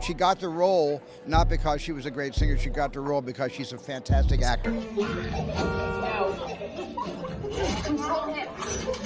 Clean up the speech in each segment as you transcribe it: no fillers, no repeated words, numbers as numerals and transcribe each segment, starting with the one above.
She got the role not because she was a great singer, she got the role because she's a fantastic actor.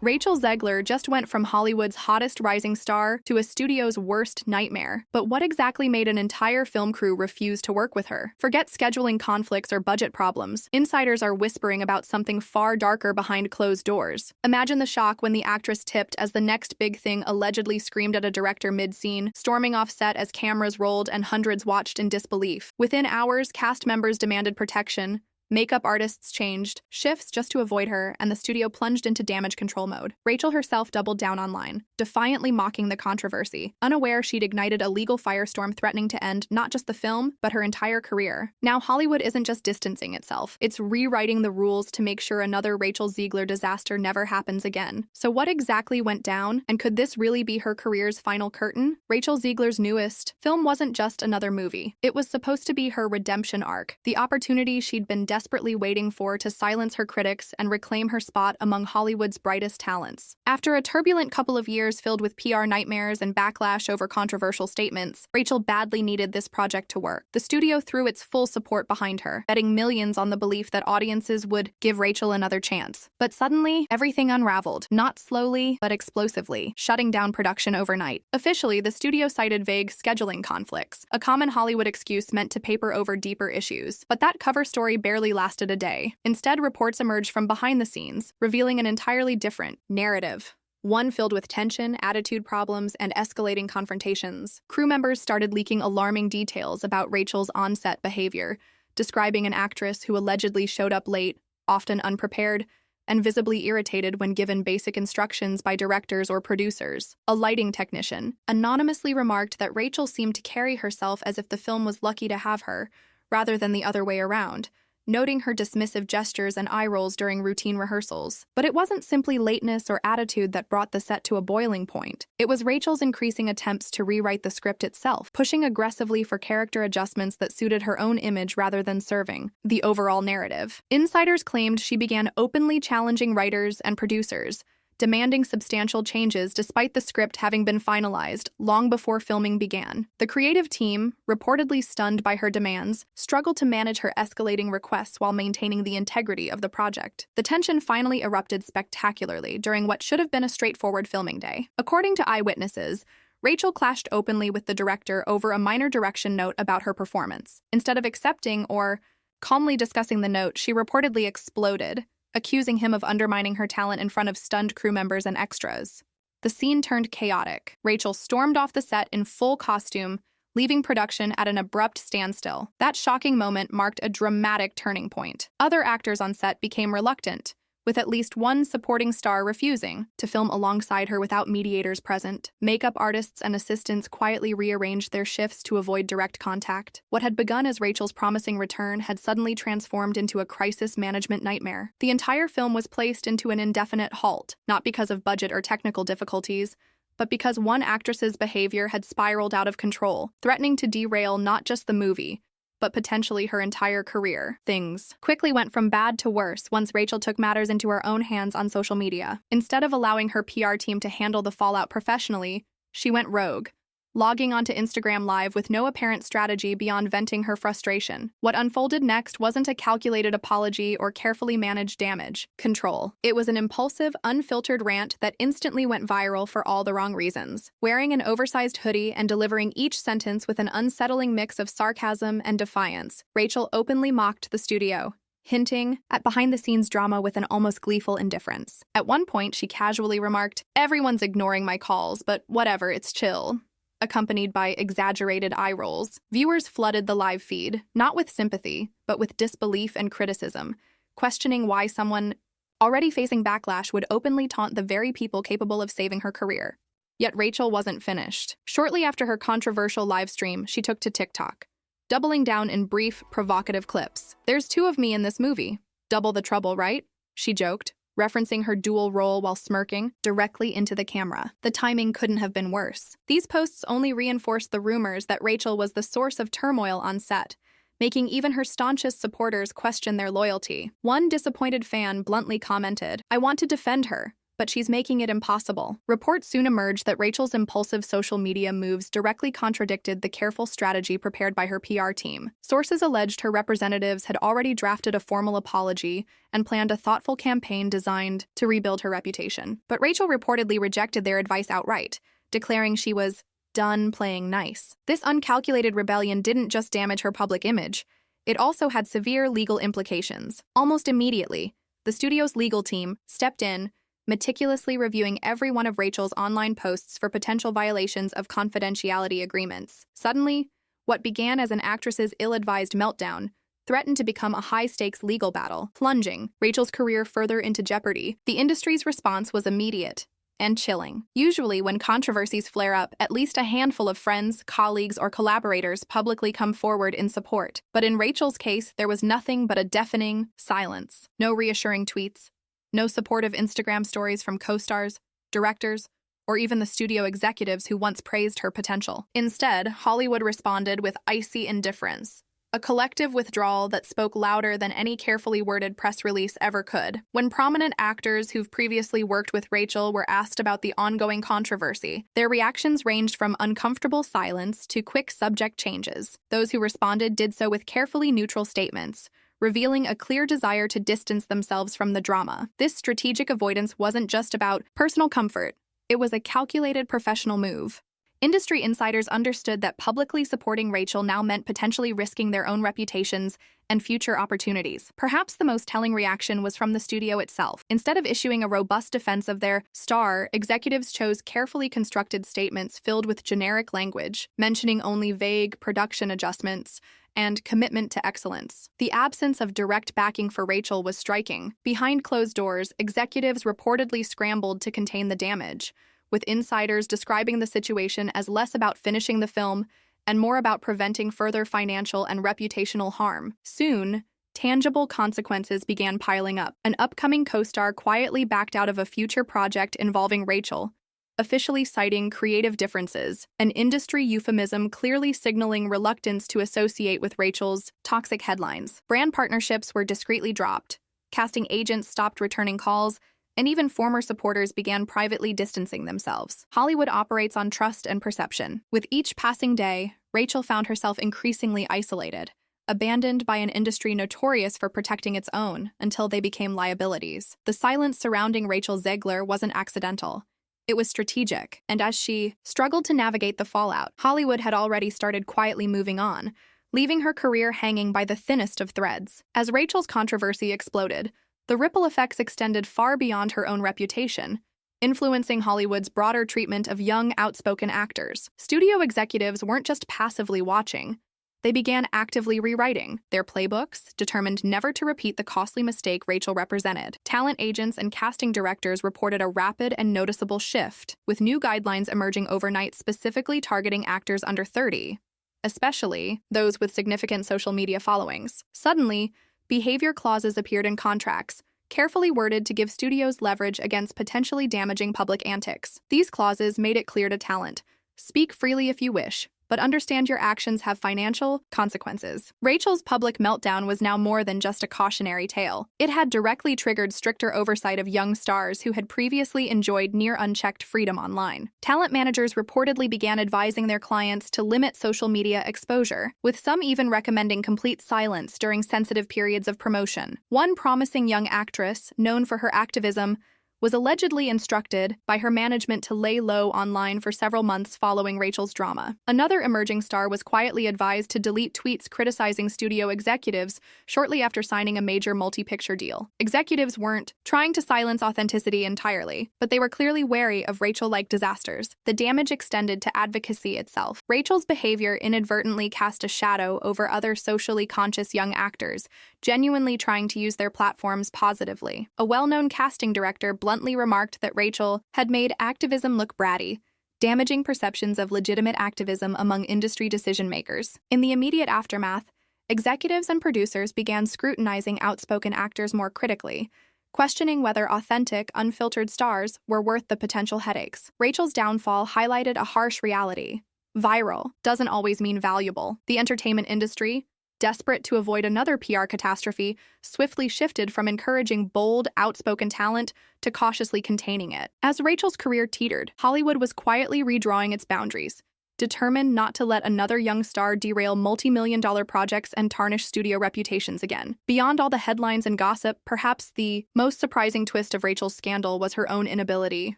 Rachel Zegler just went from Hollywood's hottest rising star to a studio's worst nightmare. But what exactly made an entire film crew refuse to work with her? Forget scheduling conflicts or budget problems. Insiders are whispering about something far darker behind closed doors. Imagine the shock when the actress tipped as the next big thing allegedly screamed at a director mid-scene, storming off set as cameras rolled and hundreds watched in disbelief. Within hours, cast members demanded protection. Makeup artists changed shifts just to avoid her, and the studio plunged into damage control mode. Rachel herself doubled down online, defiantly mocking the controversy, unaware she'd ignited a legal firestorm threatening to end not just the film, but her entire career. Now Hollywood isn't just distancing itself, it's rewriting the rules to make sure another Rachel Zegler disaster never happens again. So what exactly went down, and could this really be her career's final curtain? Rachel Zegler's newest film wasn't just another movie. It was supposed to be her redemption arc, the opportunity she'd been desperately waiting for to silence her critics and reclaim her spot among Hollywood's brightest talents. After a turbulent couple of years filled with PR nightmares and backlash over controversial statements, Rachel badly needed this project to work. The studio threw its full support behind her, betting millions on the belief that audiences would give Rachel another chance. But suddenly, everything unraveled, not slowly, but explosively, shutting down production overnight. Officially, the studio cited vague scheduling conflicts, a common Hollywood excuse meant to paper over deeper issues. But that cover story barely lasted a day. Instead, reports emerged from behind the scenes, revealing an entirely different narrative. One filled with tension, attitude problems, and escalating confrontations. Crew members started leaking alarming details about Rachel's on-set behavior, describing an actress who allegedly showed up late, often unprepared, and visibly irritated when given basic instructions by directors or producers. A lighting technician anonymously remarked that Rachel seemed to carry herself as if the film was lucky to have her, rather than the other way around, noting her dismissive gestures and eye rolls during routine rehearsals. But it wasn't simply lateness or attitude that brought the set to a boiling point. It was Rachel's increasing attempts to rewrite the script itself, pushing aggressively for character adjustments that suited her own image rather than serving the overall narrative. Insiders claimed she began openly challenging writers and producers, demanding substantial changes despite the script having been finalized long before filming began. The creative team, reportedly stunned by her demands, struggled to manage her escalating requests while maintaining the integrity of the project. The tension finally erupted spectacularly during what should have been a straightforward filming day. According to eyewitnesses, Rachel clashed openly with the director over a minor direction note about her performance. Instead of accepting or calmly discussing the note, she reportedly exploded, accusing him of undermining her talent in front of stunned crew members and extras. The scene turned chaotic. Rachel stormed off the set in full costume, leaving production at an abrupt standstill. That shocking moment marked a dramatic turning point. Other actors on set became reluctant, with at least one supporting star refusing to film alongside her without mediators present. Makeup artists and assistants quietly rearranged their shifts to avoid direct contact. What had begun as Rachel's promising return had suddenly transformed into a crisis management nightmare. The entire film was placed into an indefinite halt, not because of budget or technical difficulties, but because one actress's behavior had spiraled out of control, threatening to derail not just the movie, but potentially her entire career. Things quickly went from bad to worse once Rachel took matters into her own hands on social media. Instead of allowing her PR team to handle the fallout professionally, she went rogue, logging onto Instagram Live with no apparent strategy beyond venting her frustration. What unfolded next wasn't a calculated apology or carefully managed damage control. It was an impulsive, unfiltered rant that instantly went viral for all the wrong reasons. Wearing an oversized hoodie and delivering each sentence with an unsettling mix of sarcasm and defiance, Rachel openly mocked the studio, hinting at behind-the-scenes drama with an almost gleeful indifference. At one point, she casually remarked, "Everyone's ignoring my calls, but whatever, it's chill," accompanied by exaggerated eye rolls. Viewers flooded the live feed, not with sympathy, but with disbelief and criticism, questioning why someone already facing backlash would openly taunt the very people capable of saving her career. Yet Rachel wasn't finished. Shortly after her controversial live stream, she took to TikTok, doubling down in brief, provocative clips. "There's two of me in this movie. Double the trouble, right?" she joked, referencing her dual role while smirking directly into the camera. The timing couldn't have been worse. These posts only reinforced the rumors that Rachel was the source of turmoil on set, making even her staunchest supporters question their loyalty. One disappointed fan bluntly commented, "I want to defend her, but she's making it impossible. Reports soon emerged that Rachel's impulsive social media moves directly contradicted the careful strategy prepared by her PR team. Sources alleged her representatives had already drafted a formal apology and planned a thoughtful campaign designed to rebuild her reputation. But Rachel reportedly rejected their advice outright, declaring she was done playing nice. This uncalculated rebellion didn't just damage her public image, it also had severe legal implications. Almost immediately, the studio's legal team stepped in, meticulously reviewing every one of Rachel's online posts for potential violations of confidentiality agreements. Suddenly, what began as an actress's ill-advised meltdown threatened to become a high-stakes legal battle, plunging Rachel's career further into jeopardy. The industry's response was immediate and chilling. Usually, when controversies flare up, at least a handful of friends, colleagues, or collaborators publicly come forward in support. But in Rachel's case, there was nothing but a deafening silence. No reassuring tweets, no supportive Instagram stories from co-stars, directors, or even the studio executives who once praised her potential. Instead, Hollywood responded with icy indifference, a collective withdrawal that spoke louder than any carefully worded press release ever could. When prominent actors who've previously worked with Rachel were asked about the ongoing controversy, their reactions ranged from uncomfortable silence to quick subject changes. Those who responded did so with carefully neutral statements, revealing a clear desire to distance themselves from the drama. This strategic avoidance wasn't just about personal comfort, it was a calculated professional move. Industry insiders understood that publicly supporting Rachel now meant potentially risking their own reputations and future opportunities. Perhaps the most telling reaction was from the studio itself. Instead of issuing a robust defense of their star, executives chose carefully constructed statements filled with generic language, mentioning only vague production adjustments and commitment to excellence. The absence of direct backing for Rachel was striking. Behind closed doors, executives reportedly scrambled to contain the damage, with insiders describing the situation as less about finishing the film and more about preventing further financial and reputational harm. Soon, tangible consequences began piling up. An upcoming co-star quietly backed out of a future project involving Rachel, officially citing creative differences, an industry euphemism clearly signaling reluctance to associate with Rachel's toxic headlines. Brand partnerships were discreetly dropped, casting agents stopped returning calls, and even former supporters began privately distancing themselves. Hollywood operates on trust and perception. With each passing day, Rachel found herself increasingly isolated, abandoned by an industry notorious for protecting its own until they became liabilities. The silence surrounding Rachel Zegler wasn't accidental. It was strategic, and as she struggled to navigate the fallout, Hollywood had already started quietly moving on, leaving her career hanging by the thinnest of threads. As Rachel's controversy exploded, the ripple effects extended far beyond her own reputation, influencing Hollywood's broader treatment of young, outspoken actors. Studio executives weren't just passively watching. They began actively rewriting their playbooks, determined never to repeat the costly mistake Rachel represented. Talent agents and casting directors reported a rapid and noticeable shift, with new guidelines emerging overnight specifically targeting actors under 30, especially those with significant social media followings. Suddenly, behavior clauses appeared in contracts, carefully worded to give studios leverage against potentially damaging public antics. These clauses made it clear to talent: speak freely if you wish, but understand your actions have financial consequences. Rachel's public meltdown was now more than just a cautionary tale. It had directly triggered stricter oversight of young stars who had previously enjoyed near-unchecked freedom online. Talent managers reportedly began advising their clients to limit social media exposure, with some even recommending complete silence during sensitive periods of promotion. One promising young actress, known for her activism, was allegedly instructed by her management to lay low online for several months following Rachel's drama. Another emerging star was quietly advised to delete tweets criticizing studio executives shortly after signing a major multi-picture deal. Executives weren't trying to silence authenticity entirely, but they were clearly wary of Rachel-like disasters. The damage extended to advocacy itself. Rachel's behavior inadvertently cast a shadow over other socially conscious young actors, genuinely trying to use their platforms positively. A well-known casting director bluntly remarked that Rachel had made activism look bratty, damaging perceptions of legitimate activism among industry decision-makers. In the immediate aftermath, executives and producers began scrutinizing outspoken actors more critically, questioning whether authentic, unfiltered stars were worth the potential headaches. Rachel's downfall highlighted a harsh reality. Viral doesn't always mean valuable. The entertainment industry, desperate to avoid another PR catastrophe, swiftly shifted from encouraging bold, outspoken talent to cautiously containing it. As Rachel's career teetered, Hollywood was quietly redrawing its boundaries, determined not to let another young star derail multi-million-dollar projects and tarnish studio reputations again. Beyond all the headlines and gossip, perhaps the most surprising twist of Rachel's scandal was her own inability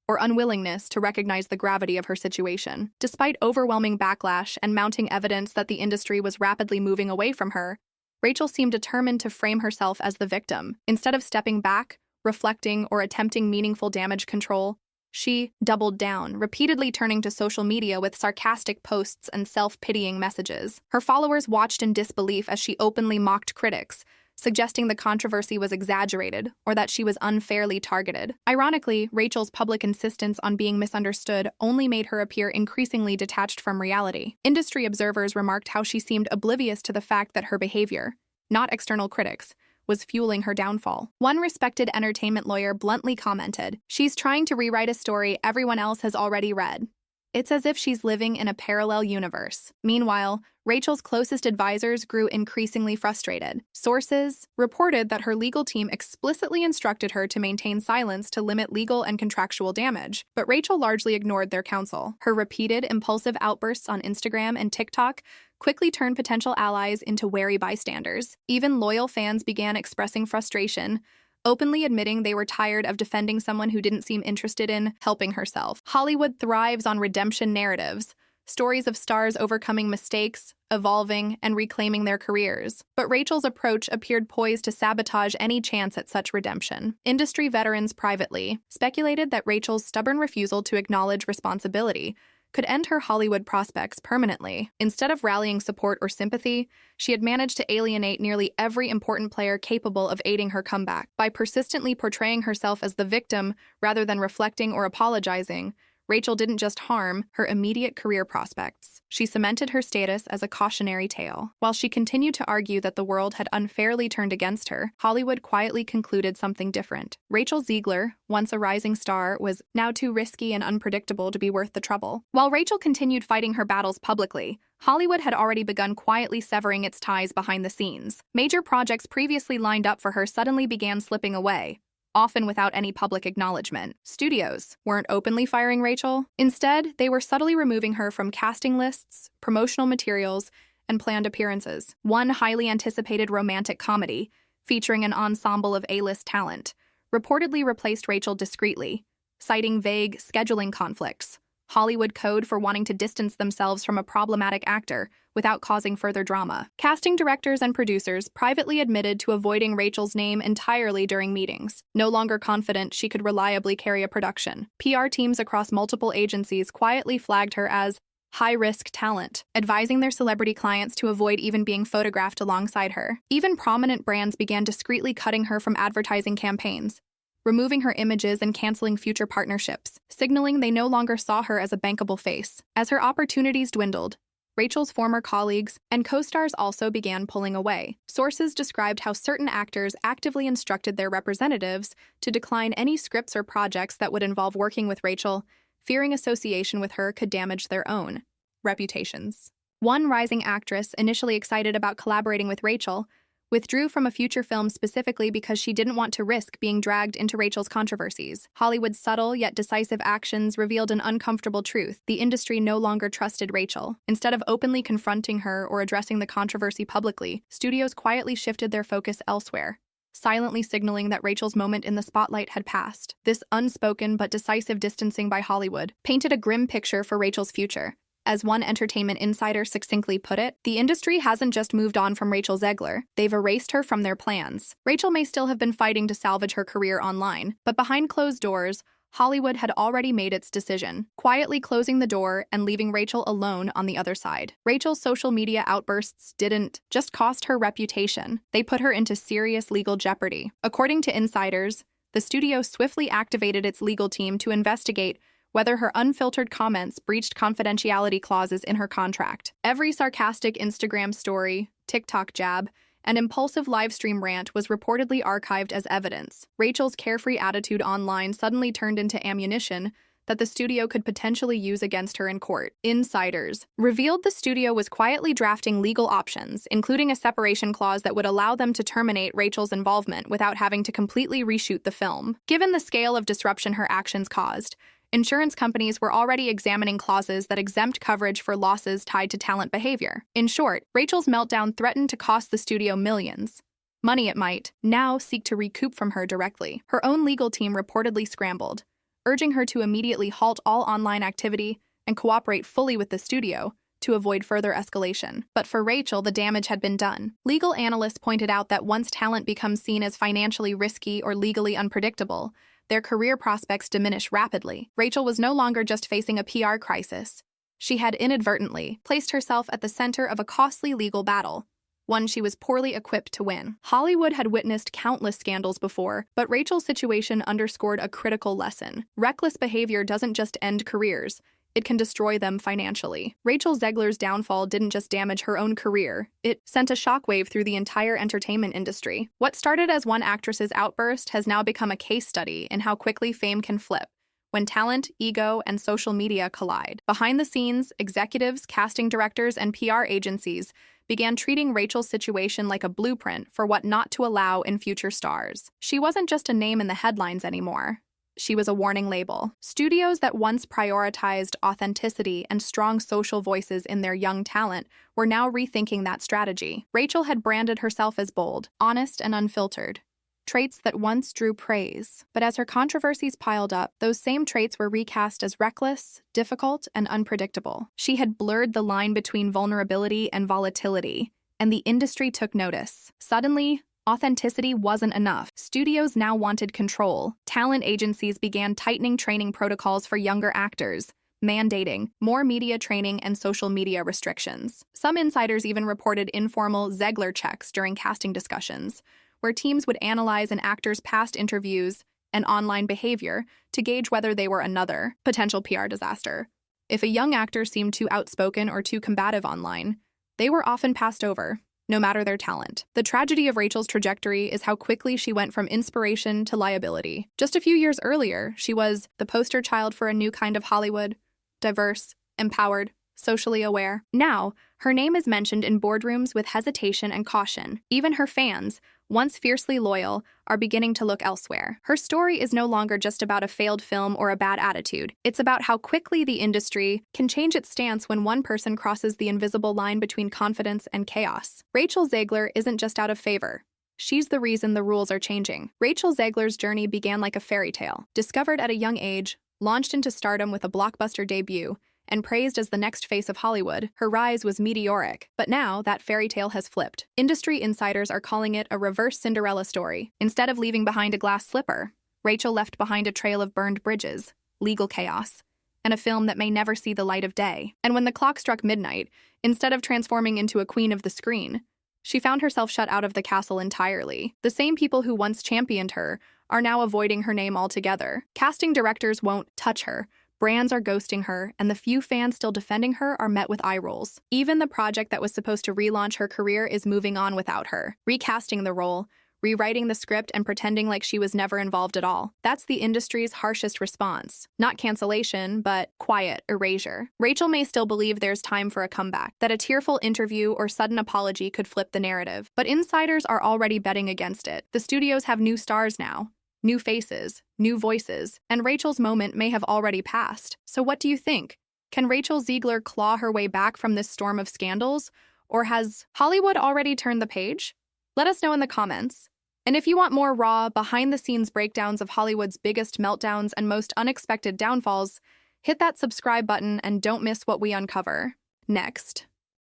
or unwillingness to recognize the gravity of her situation. Despite overwhelming backlash and mounting evidence that the industry was rapidly moving away from her, Rachel seemed determined to frame herself as the victim. Instead of stepping back, reflecting, or attempting meaningful damage control, she doubled down, repeatedly turning to social media with sarcastic posts and self-pitying messages. Her followers watched in disbelief as she openly mocked critics, suggesting the controversy was exaggerated or that she was unfairly targeted. Ironically, Rachel's public insistence on being misunderstood only made her appear increasingly detached from reality. Industry observers remarked how she seemed oblivious to the fact that her behavior, not external critics, was fueling her downfall. One respected entertainment lawyer bluntly commented, "She's trying to rewrite a story everyone else has already read. It's as if she's living in a parallel universe." Meanwhile, Rachel's closest advisors grew increasingly frustrated. Sources reported that her legal team explicitly instructed her to maintain silence to limit legal and contractual damage, but Rachel largely ignored their counsel. Her repeated, impulsive outbursts on Instagram and TikTok quickly turned potential allies into wary bystanders. Even loyal fans began expressing frustration, openly admitting they were tired of defending someone who didn't seem interested in helping herself. Hollywood thrives on redemption narratives, stories of stars overcoming mistakes, evolving, and reclaiming their careers. But Rachel's approach appeared poised to sabotage any chance at such redemption. Industry veterans privately speculated that Rachel's stubborn refusal to acknowledge responsibility could end her Hollywood prospects permanently. Instead of rallying support or sympathy, she had managed to alienate nearly every important player capable of aiding her comeback. By persistently portraying herself as the victim rather than reflecting or apologizing, Rachel didn't just harm her immediate career prospects. She cemented her status as a cautionary tale. While she continued to argue that the world had unfairly turned against her, Hollywood quietly concluded something different. Rachel Zegler, once a rising star, was now too risky and unpredictable to be worth the trouble. While Rachel continued fighting her battles publicly, Hollywood had already begun quietly severing its ties behind the scenes. Major projects previously lined up for her suddenly began slipping away, often without any public acknowledgement. Studios weren't openly firing Rachel. Instead, they were subtly removing her from casting lists, promotional materials, and planned appearances. One highly anticipated romantic comedy, featuring an ensemble of A-list talent, reportedly replaced Rachel discreetly, citing vague scheduling conflicts, Hollywood code for wanting to distance themselves from a problematic actor without causing further drama. Casting directors and producers privately admitted to avoiding Rachel's name entirely during meetings, no longer confident she could reliably carry a production. PR teams across multiple agencies quietly flagged her as high-risk talent, advising their celebrity clients to avoid even being photographed alongside her. Even prominent brands began discreetly cutting her from advertising campaigns, removing her images and canceling future partnerships, signaling they no longer saw her as a bankable face. As her opportunities dwindled, Rachel's former colleagues and co-stars also began pulling away. Sources described how certain actors actively instructed their representatives to decline any scripts or projects that would involve working with Rachel, fearing association with her could damage their own reputations. One rising actress, initially excited about collaborating with Rachel, withdrew from a future film specifically because she didn't want to risk being dragged into Rachel's controversies. Hollywood's subtle yet decisive actions revealed an uncomfortable truth. The industry no longer trusted Rachel. Instead of openly confronting her or addressing the controversy publicly, studios quietly shifted their focus elsewhere, silently signaling that Rachel's moment in the spotlight had passed. This unspoken but decisive distancing by Hollywood painted a grim picture for Rachel's future. As one entertainment insider succinctly put it, the industry hasn't just moved on from Rachel Zegler, they've erased her from their plans. Rachel may still have been fighting to salvage her career online, but behind closed doors, Hollywood had already made its decision, quietly closing the door and leaving Rachel alone on the other side. Rachel's social media outbursts didn't just cost her reputation, they put her into serious legal jeopardy. According to insiders, the studio swiftly activated its legal team to investigate whether her unfiltered comments breached confidentiality clauses in her contract. Every sarcastic Instagram story, TikTok jab, and impulsive livestream rant was reportedly archived as evidence. Rachel's carefree attitude online suddenly turned into ammunition that the studio could potentially use against her in court. Insiders revealed the studio was quietly drafting legal options, including a separation clause that would allow them to terminate Rachel's involvement without having to completely reshoot the film. Given the scale of disruption her actions caused, insurance companies were already examining clauses that exempt coverage for losses tied to talent behavior. In short, Rachel's meltdown threatened to cost the studio millions. Money it might now seek to recoup from her directly. Her own legal team reportedly scrambled, urging her to immediately halt all online activity and cooperate fully with the studio to avoid further escalation. But for Rachel, the damage had been done. Legal analysts pointed out that once talent becomes seen as financially risky or legally unpredictable, their career prospects diminish rapidly. Rachel was no longer just facing a PR crisis. She had inadvertently placed herself at the center of a costly legal battle, one she was poorly equipped to win. Hollywood had witnessed countless scandals before, but Rachel's situation underscored a critical lesson. Reckless behavior doesn't just end careers, it can destroy them financially. Rachel Zegler's downfall didn't just damage her own career, it sent a shockwave through the entire entertainment industry. What started as one actress's outburst has now become a case study in how quickly fame can flip when talent, ego, and social media collide. Behind the scenes, executives, casting directors, and PR agencies began treating Rachel's situation like a blueprint for what not to allow in future stars. She wasn't just a name in the headlines anymore. She was a warning label. Studios that once prioritized authenticity and strong social voices in their young talent were now rethinking that strategy. Rachel had branded herself as bold, honest, and unfiltered, traits that once drew praise. But as her controversies piled up, those same traits were recast as reckless, difficult, and unpredictable. She had blurred the line between vulnerability and volatility, and the industry took notice. Suddenly, authenticity wasn't enough. Studios now wanted control. Talent agencies began tightening training protocols for younger actors, mandating more media training and social media restrictions. Some insiders even reported informal Zegler checks during casting discussions, where teams would analyze an actor's past interviews and online behavior to gauge whether they were another potential PR disaster. If a young actor seemed too outspoken or too combative online, they were often passed over, no matter their talent. The tragedy of Rachel's trajectory is how quickly she went from inspiration to liability. Just a few years earlier, she was the poster child for a new kind of Hollywood, diverse, empowered, socially aware. Now, her name is mentioned in boardrooms with hesitation and caution. Even her fans, once fiercely loyal, are beginning to look elsewhere. Her story is no longer just about a failed film or a bad attitude. It's about how quickly the industry can change its stance when one person crosses the invisible line between confidence and chaos. Rachel Zegler isn't just out of favor. She's the reason the rules are changing. Rachel Zegler's journey began like a fairy tale. Discovered at a young age, launched into stardom with a blockbuster debut, and praised as the next face of Hollywood, her rise was meteoric. But now, that fairy tale has flipped. Industry insiders are calling it a reverse Cinderella story. Instead of leaving behind a glass slipper, Rachel left behind a trail of burned bridges, legal chaos, and a film that may never see the light of day. And when the clock struck midnight, instead of transforming into a queen of the screen, she found herself shut out of the castle entirely. The same people who once championed her are now avoiding her name altogether. Casting directors won't touch her, brands are ghosting her, and the few fans still defending her are met with eye rolls. Even the project that was supposed to relaunch her career is moving on without her, recasting the role, rewriting the script, and pretending like she was never involved at all. That's the industry's harshest response. Not cancellation, but quiet erasure. Rachel may still believe there's time for a comeback, that a tearful interview or sudden apology could flip the narrative. But insiders are already betting against it. The studios have new stars now. New faces, new voices, and Rachel's moment may have already passed. So what do you think? Can Rachel Zegler claw her way back from this storm of scandals? Or has Hollywood already turned the page? Let us know in the comments. And if you want more raw, behind-the-scenes breakdowns of Hollywood's biggest meltdowns and most unexpected downfalls, hit that subscribe button and don't miss what we uncover next.